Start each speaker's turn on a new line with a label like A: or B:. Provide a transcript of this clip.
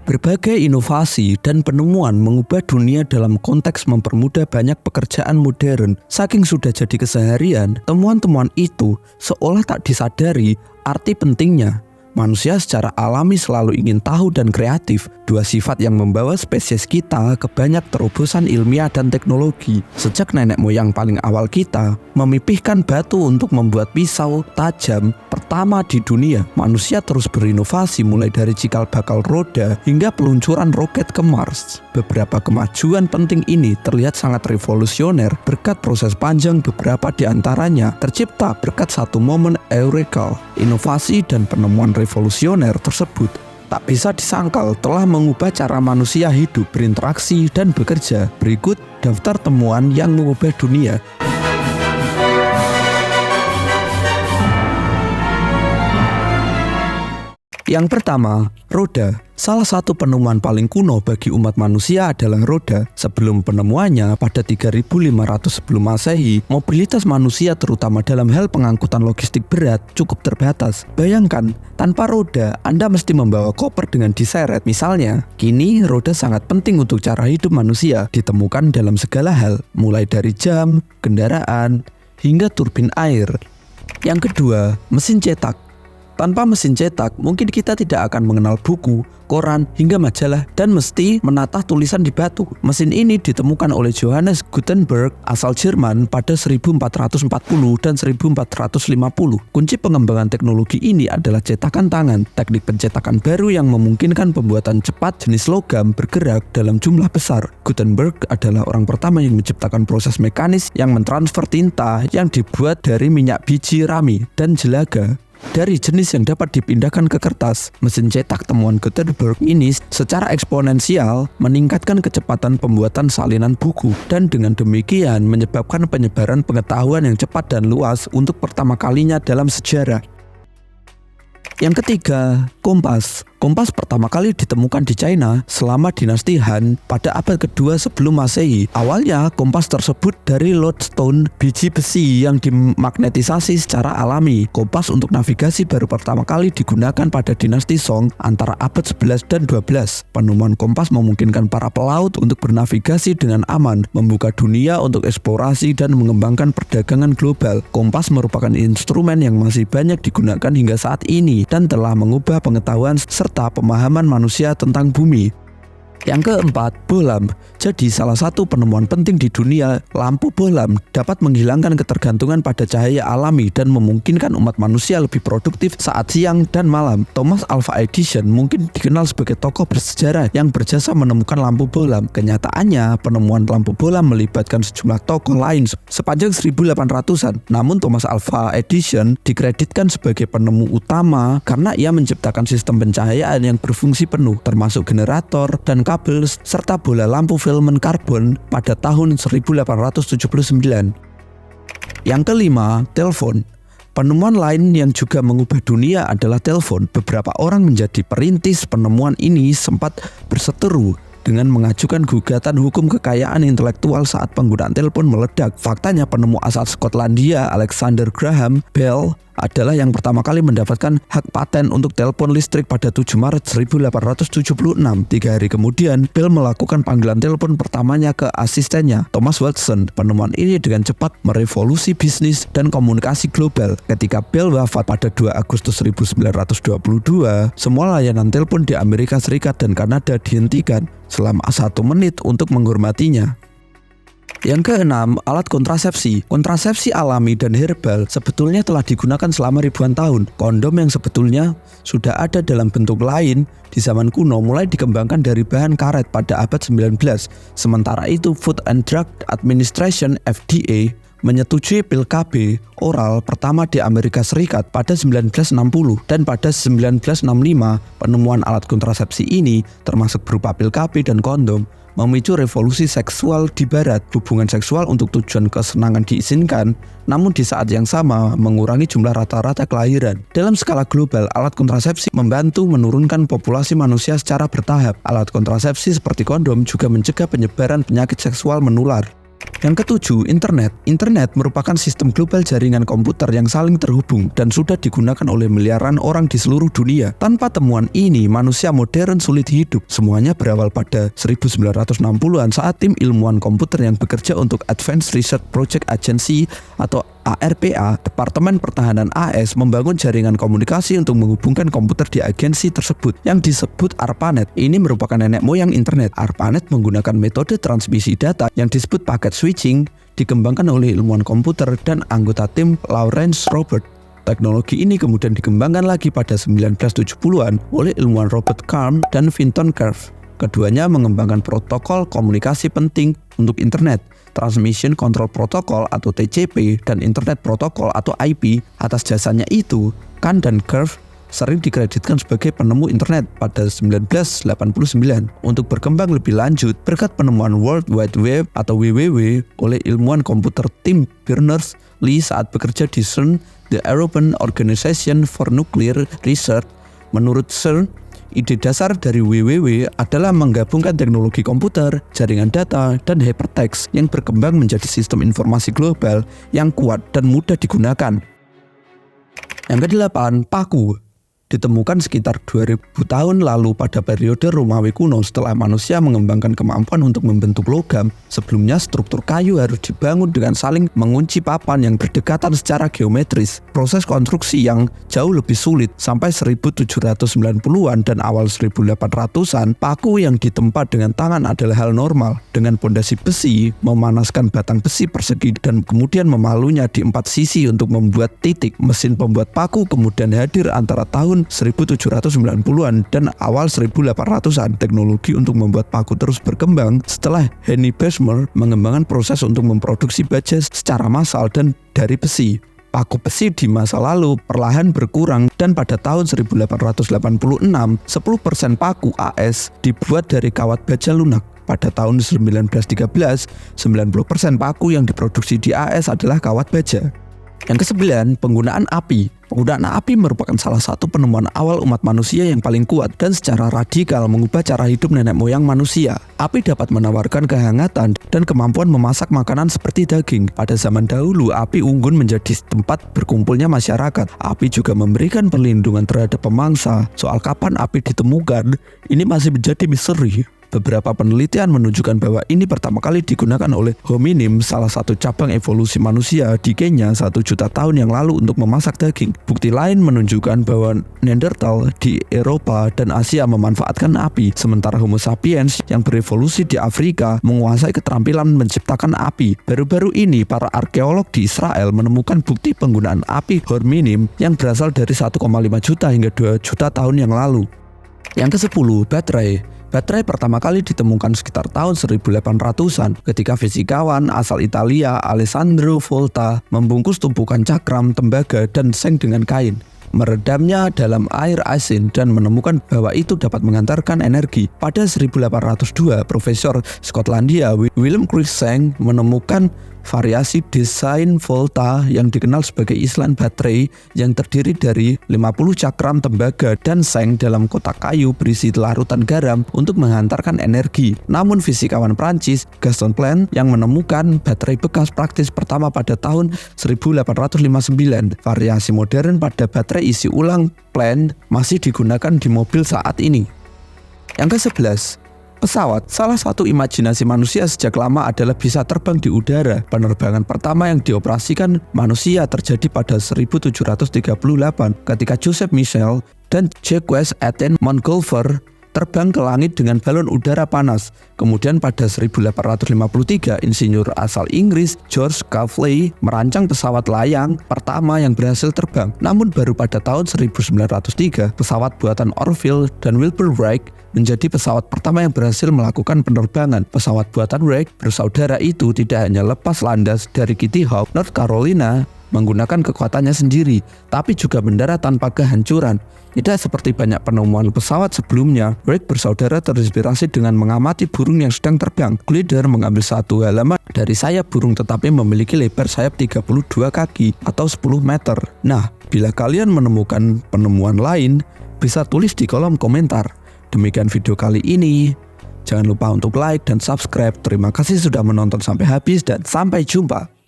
A: Berbagai inovasi dan penemuan mengubah dunia dalam konteks mempermudah banyak pekerjaan modern. Saking sudah jadi keseharian, temuan-temuan itu seolah tak disadari arti pentingnya. Manusia secara alami selalu ingin tahu dan kreatif, dua sifat yang membawa spesies kita ke banyak terobosan ilmiah dan teknologi. Sejak nenek moyang paling awal kita memipihkan batu untuk membuat pisau tajam pertama di dunia, manusia terus berinovasi mulai dari cikal bakal roda hingga peluncuran roket ke Mars. Beberapa kemajuan penting ini terlihat sangat revolusioner berkat proses panjang, beberapa di antaranya tercipta berkat satu momen eureka. Inovasi dan penemuan revolusioner tersebut tak bisa disangkal telah mengubah cara manusia hidup, berinteraksi, dan bekerja. Berikut daftar temuan yang mengubah dunia. Yang pertama, roda. Salah satu penemuan paling kuno bagi umat manusia adalah roda. Sebelum penemuannya pada 3500 sebelum Masehi, mobilitas manusia terutama dalam hal pengangkutan logistik berat cukup terbatas. Bayangkan, tanpa roda Anda mesti membawa koper dengan diseret. Misalnya, kini roda sangat penting untuk cara hidup manusia, ditemukan dalam segala hal, mulai dari jam, kendaraan, hingga turbin air. Yang kedua, mesin cetak. Tanpa mesin cetak, mungkin kita tidak akan mengenal buku, koran, hingga majalah, dan mesti menatah tulisan di batu. Mesin ini ditemukan oleh Johannes Gutenberg asal Jerman pada 1440 dan 1450. Kunci pengembangan teknologi ini adalah cetakan tangan, teknik pencetakan baru yang memungkinkan pembuatan cepat jenis logam bergerak dalam jumlah besar. Gutenberg adalah orang pertama yang menciptakan proses mekanis yang mentransfer tinta yang dibuat dari minyak biji rami dan jelaga dari jenis yang dapat dipindahkan ke kertas. Mesin cetak temuan Gutenberg ini secara eksponensial meningkatkan kecepatan pembuatan salinan buku dan dengan demikian menyebabkan penyebaran pengetahuan yang cepat dan luas untuk pertama kalinya dalam sejarah. Yang ketiga, kompas. Kompas pertama kali ditemukan di China selama dinasti Han pada abad kedua sebelum Masehi. Awalnya kompas tersebut dari lodestone, biji besi yang dimagnetisasi secara alami. Kompas untuk navigasi baru pertama kali digunakan pada dinasti Song antara abad 11 dan 12. Penemuan kompas memungkinkan para pelaut untuk bernavigasi dengan aman, membuka dunia untuk eksplorasi dan mengembangkan perdagangan global. Kompas merupakan instrumen yang masih banyak digunakan hingga saat ini dan telah mengubah pengetahuan serta pemahaman manusia tentang bumi. Yang keempat, bohlam. Jadi salah satu penemuan penting di dunia, lampu bohlam dapat menghilangkan ketergantungan pada cahaya alami dan memungkinkan umat manusia lebih produktif saat siang dan malam. Thomas Alva Edison mungkin dikenal sebagai tokoh bersejarah yang berjasa menemukan lampu bohlam. Kenyataannya, penemuan lampu bohlam melibatkan sejumlah tokoh lain sepanjang 1800-an. Namun Thomas Alva Edison dikreditkan sebagai penemu utama karena ia menciptakan sistem pencahayaan yang berfungsi penuh, termasuk generator dan kabel serta bola lampu filament karbon pada tahun 1879. Yang kelima, telepon. Penemuan lain yang juga mengubah dunia adalah telepon. Beberapa orang menjadi perintis penemuan ini sempat berseteru dengan mengajukan gugatan hukum kekayaan intelektual saat penggunaan telepon meledak. Faktanya penemu asal Skotlandia Alexander Graham Bell adalah yang pertama kali mendapatkan hak paten untuk telepon listrik pada 7 Maret 1876. 3 hari kemudian, Bell melakukan panggilan telepon pertamanya ke asistennya, Thomas Watson. Penemuan ini dengan cepat merevolusi bisnis dan komunikasi global. Ketika Bell wafat pada 2 Agustus 1922, semua layanan telepon di Amerika Serikat dan Kanada dihentikan selama 1 menit untuk menghormatinya. Yang keenam, alat kontrasepsi. Kontrasepsi alami dan herbal sebetulnya telah digunakan selama ribuan tahun. Kondom yang sebetulnya sudah ada dalam bentuk lain di zaman kuno mulai dikembangkan dari bahan karet pada abad 19. Sementara itu, Food and Drug Administration (FDA) menyetujui pil KB oral pertama di Amerika Serikat pada 1960 dan pada 1965 penemuan alat kontrasepsi ini termasuk berupa pil KB dan kondom memicu revolusi seksual di barat. Hubungan seksual untuk tujuan kesenangan diizinkan, namun di saat yang sama mengurangi jumlah rata-rata kelahiran. Dalam skala global, alat kontrasepsi membantu menurunkan populasi manusia secara bertahap. Alat kontrasepsi seperti kondom juga mencegah penyebaran penyakit seksual menular. Yang ketujuh, internet. Internet merupakan sistem global jaringan komputer yang saling terhubung dan sudah digunakan oleh miliaran orang di seluruh dunia. Tanpa temuan ini, manusia modern sulit hidup. Semuanya berawal pada 1960-an saat tim ilmuwan komputer yang bekerja untuk Advanced Research Project Agency atau ARPA, Departemen Pertahanan AS, membangun jaringan komunikasi untuk menghubungkan komputer di agensi tersebut yang disebut ARPANET. Ini merupakan nenek moyang internet. ARPANET menggunakan metode transmisi data yang disebut packet switching, dikembangkan oleh ilmuwan komputer dan anggota tim Lawrence Robert. Teknologi ini kemudian dikembangkan lagi pada 1970-an oleh ilmuwan Robert Karm dan Vinton Cerf. Keduanya mengembangkan protokol komunikasi penting untuk internet, Transmission Control Protocol atau TCP, dan Internet Protocol atau IP. Atas jasanya itu, Kahn dan Cerf sering dikreditkan sebagai penemu internet pada 1989. Untuk berkembang lebih lanjut, berkat penemuan World Wide Web atau WWW oleh ilmuwan komputer Tim Berners-Lee saat bekerja di CERN, the European Organization for Nuclear Research. Menurut CERN, ide dasar dari WWW adalah menggabungkan teknologi komputer, jaringan data, dan hypertext yang berkembang menjadi sistem informasi global yang kuat dan mudah digunakan. Yang kedelapan, paku. Ditemukan sekitar 2000 tahun lalu pada periode Romawi kuno setelah manusia mengembangkan kemampuan untuk membentuk logam. Sebelumnya struktur kayu harus dibangun dengan saling mengunci papan yang berdekatan secara geometris. Proses konstruksi yang jauh lebih sulit. Sampai 1790-an dan awal 1800-an, paku yang ditempa dengan tangan adalah hal normal. Dengan pondasi besi, memanaskan batang besi persegi dan kemudian memalunya di 4 sisi untuk membuat titik. Mesin pembuat paku kemudian hadir antara tahun 1790-an dan awal 1800-an. Teknologi untuk membuat paku terus berkembang setelah Henry Bessemer mengembangkan proses untuk memproduksi baja secara massal dan dari besi. Paku besi di masa lalu perlahan berkurang dan pada tahun 1886, 10% paku AS dibuat dari kawat baja lunak. Pada tahun 1913, 90% paku yang diproduksi di AS adalah kawat baja. Yang ke-9, penggunaan api. Penggunaan api merupakan salah satu penemuan awal umat manusia yang paling kuat dan secara radikal mengubah cara hidup nenek moyang manusia. Api dapat menawarkan kehangatan dan kemampuan memasak makanan seperti daging. Pada zaman dahulu, api unggun menjadi tempat berkumpulnya masyarakat. Api juga memberikan perlindungan terhadap pemangsa. Soal kapan api ditemukan, ini masih menjadi misteri. Beberapa penelitian menunjukkan bahwa ini pertama kali digunakan oleh hominin, salah satu cabang evolusi manusia di Kenya 1 juta tahun yang lalu untuk memasak daging. Bukti lain menunjukkan bahwa Neanderthal di Eropa dan Asia memanfaatkan api, sementara Homo sapiens yang berevolusi di Afrika menguasai keterampilan menciptakan api. Baru-baru ini, para arkeolog di Israel menemukan bukti penggunaan api hominin yang berasal dari 1,5 juta hingga 2 juta tahun yang lalu. Yang ke-10, baterai. Baterai pertama kali ditemukan sekitar tahun 1800-an ketika fisikawan asal Italia Alessandro Volta membungkus tumpukan cakram, tembaga, dan seng dengan kain, meredamnya dalam air asin dan menemukan bahwa itu dapat mengantarkan energi. Pada 1802, Profesor Skotlandia Willem Cruikshank menemukan variasi desain Volta yang dikenal sebagai Island Battery yang terdiri dari 50 cakram tembaga dan seng dalam kotak kayu berisi larutan garam untuk menghantarkan energi. Namun fisikawan Prancis Gaston Plante yang menemukan baterai bekas praktis pertama pada tahun 1859. Variasi modern pada baterai isi ulang Plante masih digunakan di mobil saat ini. Yang ke-11, pesawat. Salah satu imajinasi manusia sejak lama adalah bisa terbang di udara. Penerbangan pertama yang dioperasikan manusia terjadi pada 1738 ketika Joseph Michel dan Jacques Etienne Montgolfier terbang ke langit dengan balon udara panas. Kemudian pada 1853, insinyur asal Inggris George Cavely merancang pesawat layang pertama yang berhasil terbang. Namun baru pada tahun 1903, pesawat buatan Orville dan Wilbur Wright menjadi pesawat pertama yang berhasil melakukan penerbangan. Pesawat buatan Wright bersaudara itu tidak hanya lepas landas dari Kitty Hawk, North Carolina menggunakan kekuatannya sendiri, tapi juga mendarat tanpa kehancuran. Tidak seperti banyak penemuan pesawat sebelumnya, Wright bersaudara terinspirasi dengan mengamati burung yang sedang terbang. Glider mengambil satu halaman dari sayap burung tetapi memiliki lebar sayap 32 kaki atau 10 meter. Nah, bila kalian menemukan penemuan lain, bisa tulis di kolom komentar. Demikian video kali ini. Jangan lupa untuk like dan subscribe. Terima kasih sudah menonton sampai habis dan sampai jumpa.